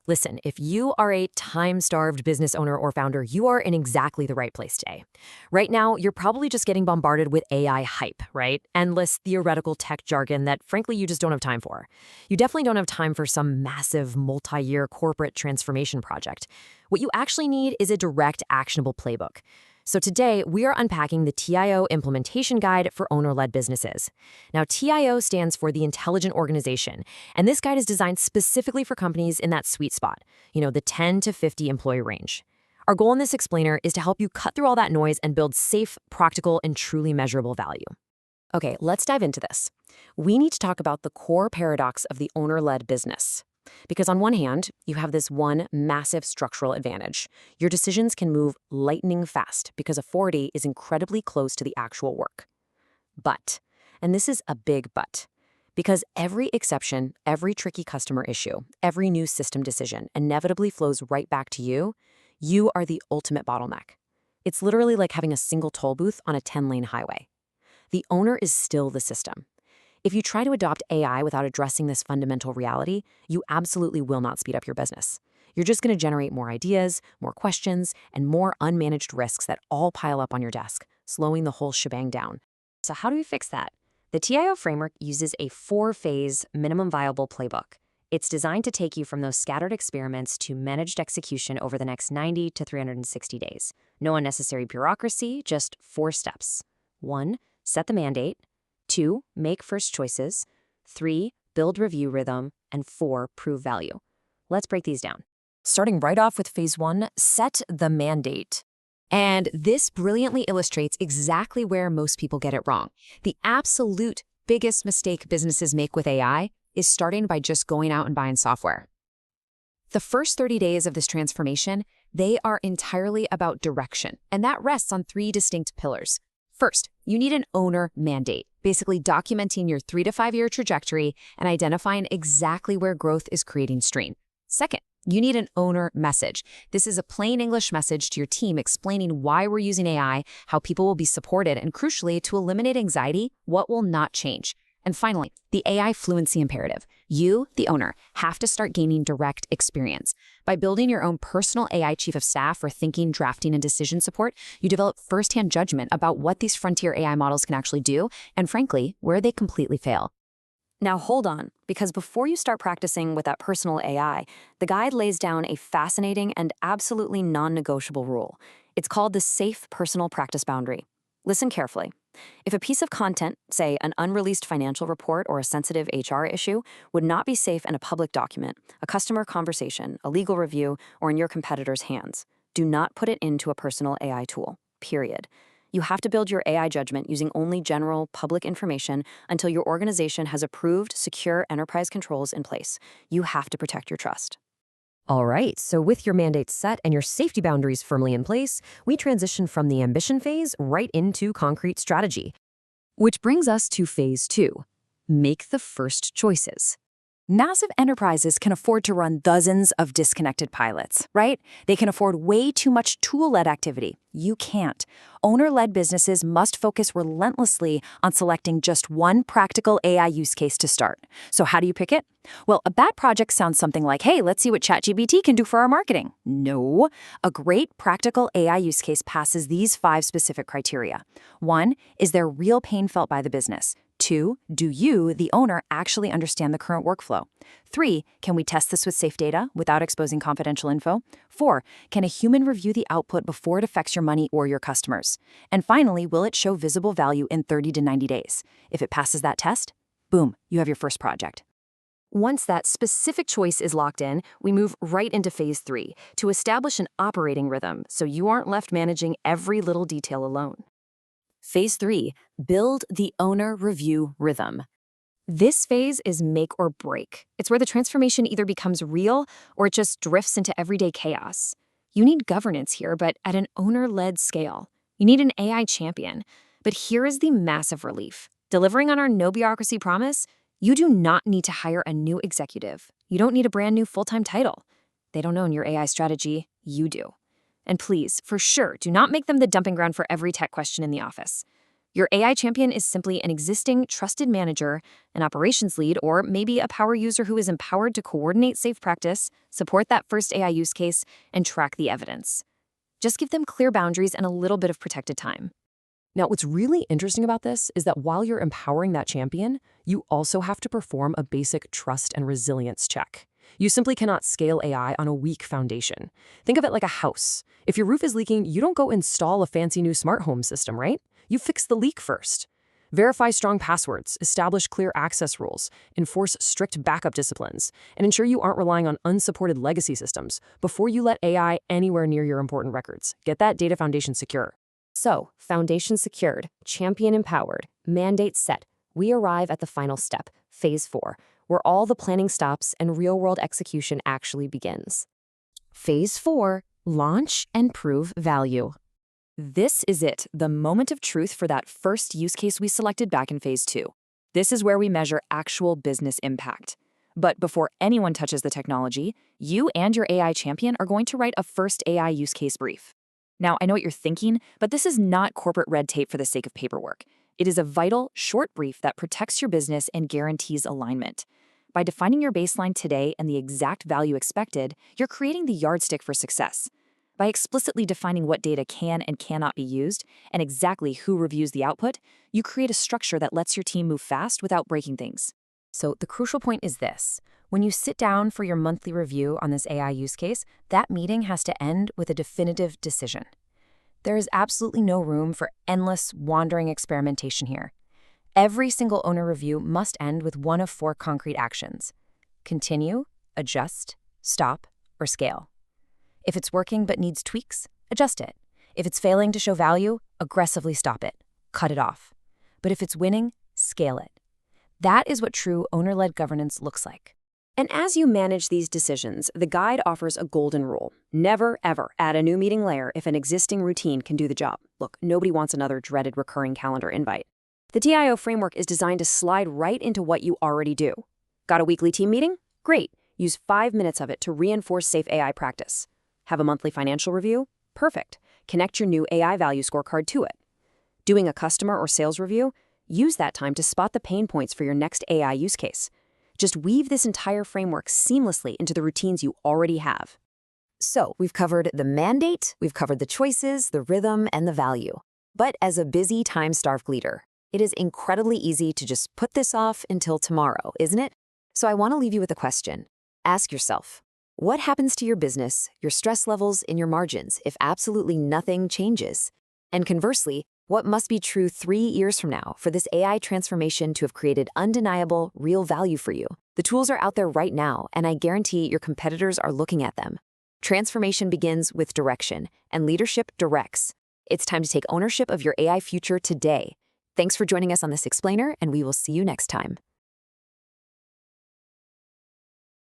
Listen, if you are a time-starved business owner or founder, you are in exactly the right place today. Right now, you're probably just getting bombarded with AI hype, right? Endless theoretical tech jargon that, frankly, you just don't have time for. You definitely don't have time for some massive multi-year corporate transformation project. What you actually need is a direct, actionable playbook. So today, we are unpacking the TIO implementation guide for owner-led businesses. Now, TIO stands for the Intelligent Organization, and this guide is designed specifically for companies in that sweet spot, the 10 to 50 employee range. Our goal in this explainer is to help you cut through all that noise and build safe, practical, and truly measurable value. Okay, let's dive into this. We need to talk about the core paradox of the owner-led business. Because on one hand, you have this one massive structural advantage. Your decisions can move lightning fast because authority is incredibly close to the actual work. But, and this is a big but, because every exception, every tricky customer issue, every new system decision inevitably flows right back to you, you are the ultimate bottleneck. It's literally like having a single toll booth on a 10-lane highway. The owner is still the system. If you try to adopt AI without addressing this fundamental reality, you absolutely will not speed up your business. You're just going to generate more ideas, more questions, and more unmanaged risks that all pile up on your desk, slowing the whole shebang down. So how do we fix that? The TIO framework uses a 4-phase minimum viable playbook. It's designed to take you from those scattered experiments to managed execution over the next 90 to 360 days. No unnecessary bureaucracy, just 4 steps. 1. Set the mandate. 2. Make first choices. 3. Build review rhythm. And 4. Prove value. Let's break these down. Starting right off with phase 1, set the mandate. And this brilliantly illustrates exactly where most people get it wrong. The absolute biggest mistake businesses make with AI is starting by just going out and buying software. The first 30 days of this transformation, they are entirely about direction, and that rests on 3 distinct pillars. First, you need an owner mandate, basically documenting your 3 to 5 year trajectory and identifying exactly where growth is creating strain. Second, you need an owner message. This is a plain English message to your team explaining why we're using AI, how people will be supported, and crucially, to eliminate anxiety, what will not change. And finally, the AI fluency imperative. You, the owner, have to start gaining direct experience. By building your own personal AI chief of staff for thinking, drafting, and decision support, you develop firsthand judgment about what these frontier AI models can actually do, and frankly, where they completely fail. Now hold on, because before you start practicing with that personal AI, the guide lays down a fascinating and absolutely non-negotiable rule. It's called the safe personal practice boundary. Listen carefully. If a piece of content, say an unreleased financial report or a sensitive HR issue, would not be safe in a public document, a customer conversation, a legal review, or in your competitor's hands, do not put it into a personal AI tool, period. You have to build your AI judgment using only general, public information until your organization has approved, secure enterprise controls in place. You have to protect your trust. All right, so with your mandates set and your safety boundaries firmly in place, we transition from the ambition phase right into concrete strategy. Which brings us to phase 2, make the first choices. Massive enterprises can afford to run dozens of disconnected pilots, right? They can afford way too much tool-led activity. You can't. Owner-led businesses must focus relentlessly on selecting just one practical AI use case to start. So how do you pick it? Well, a bad project sounds something like, hey, let's see what ChatGPT can do for our marketing. No. A great practical AI use case passes these 5 specific criteria. 1, is there real pain felt by the business? 2, do you, the owner, actually understand the current workflow? 3, can we test this with safe data without exposing confidential info? 4, can a human review the output before it affects your money or your customers? And finally, will it show visible value in 30 to 90 days? If it passes that test, boom, you have your first project. Once that specific choice is locked in, we move right into phase 3 to establish an operating rhythm so you aren't left managing every little detail alone. Phase 3, build the owner review rhythm. This phase is make or break. It's where the transformation either becomes real or it just drifts into everyday chaos. You need governance here, but at an owner-led scale. You need an AI champion. But here is the massive relief. Delivering on our no bureaucracy promise, you do not need to hire a new executive. You don't need a brand new full-time title. They don't own your AI strategy. You do. And please, for sure, do not make them the dumping ground for every tech question in the office. Your AI champion is simply an existing trusted manager, an operations lead, or maybe a power user who is empowered to coordinate safe practice, support that first AI use case, and track the evidence. Just give them clear boundaries and a little bit of protected time. Now, what's really interesting about this is that while you're empowering that champion, you also have to perform a basic trust and resilience check. You simply cannot scale AI on a weak foundation. Think of it like a house. If your roof is leaking, you don't go install a fancy new smart home system, right? You fix the leak first. Verify strong passwords, establish clear access rules, enforce strict backup disciplines, and ensure you aren't relying on unsupported legacy systems before you let AI anywhere near your important records. Get that data foundation secure. So, foundation secured, champion empowered, mandate set, we arrive at the final step, phase 4, where all the planning stops and real-world execution actually begins. Phase 4, launch and prove value. This is it, the moment of truth for that first use case we selected back in phase 2. This is where we measure actual business impact. But before anyone touches the technology, you and your AI champion are going to write a first AI use case brief. Now, I know what you're thinking, but this is not corporate red tape for the sake of paperwork. It is a vital, short brief that protects your business and guarantees alignment. By defining your baseline today and the exact value expected, you're creating the yardstick for success. By explicitly defining what data can and cannot be used, and exactly who reviews the output, you create a structure that lets your team move fast without breaking things. So the crucial point is this. When you sit down for your monthly review on this AI use case, that meeting has to end with a definitive decision. There is absolutely no room for endless, wandering experimentation here. Every single owner review must end with one of 4 concrete actions: continue, adjust, stop, or scale. If it's working but needs tweaks, adjust it. If it's failing to show value, aggressively stop it, cut it off. But if it's winning, scale it. That is what true owner-led governance looks like. And as you manage these decisions, the guide offers a golden rule. Never, ever add a new meeting layer if an existing routine can do the job. Look, nobody wants another dreaded recurring calendar invite. The TIO framework is designed to slide right into what you already do. Got a weekly team meeting? Great. Use 5 minutes of it to reinforce safe AI practice. Have a monthly financial review? Perfect. Connect your new AI value scorecard to it. Doing a customer or sales review? Use that time to spot the pain points for your next AI use case. Just weave this entire framework seamlessly into the routines you already have. So, we've covered the mandate, we've covered the choices, the rhythm, and the value. But as a busy, time-starved leader, it is incredibly easy to just put this off until tomorrow, isn't it? So I want to leave you with a question. Ask yourself, what happens to your business, your stress levels, and your margins if absolutely nothing changes? And conversely, what must be true 3 years from now for this AI transformation to have created undeniable, real value for you? The tools are out there right now, and I guarantee your competitors are looking at them. Transformation begins with direction, and leadership directs. It's time to take ownership of your AI future today. Thanks for joining us on this explainer, and we will see you next time.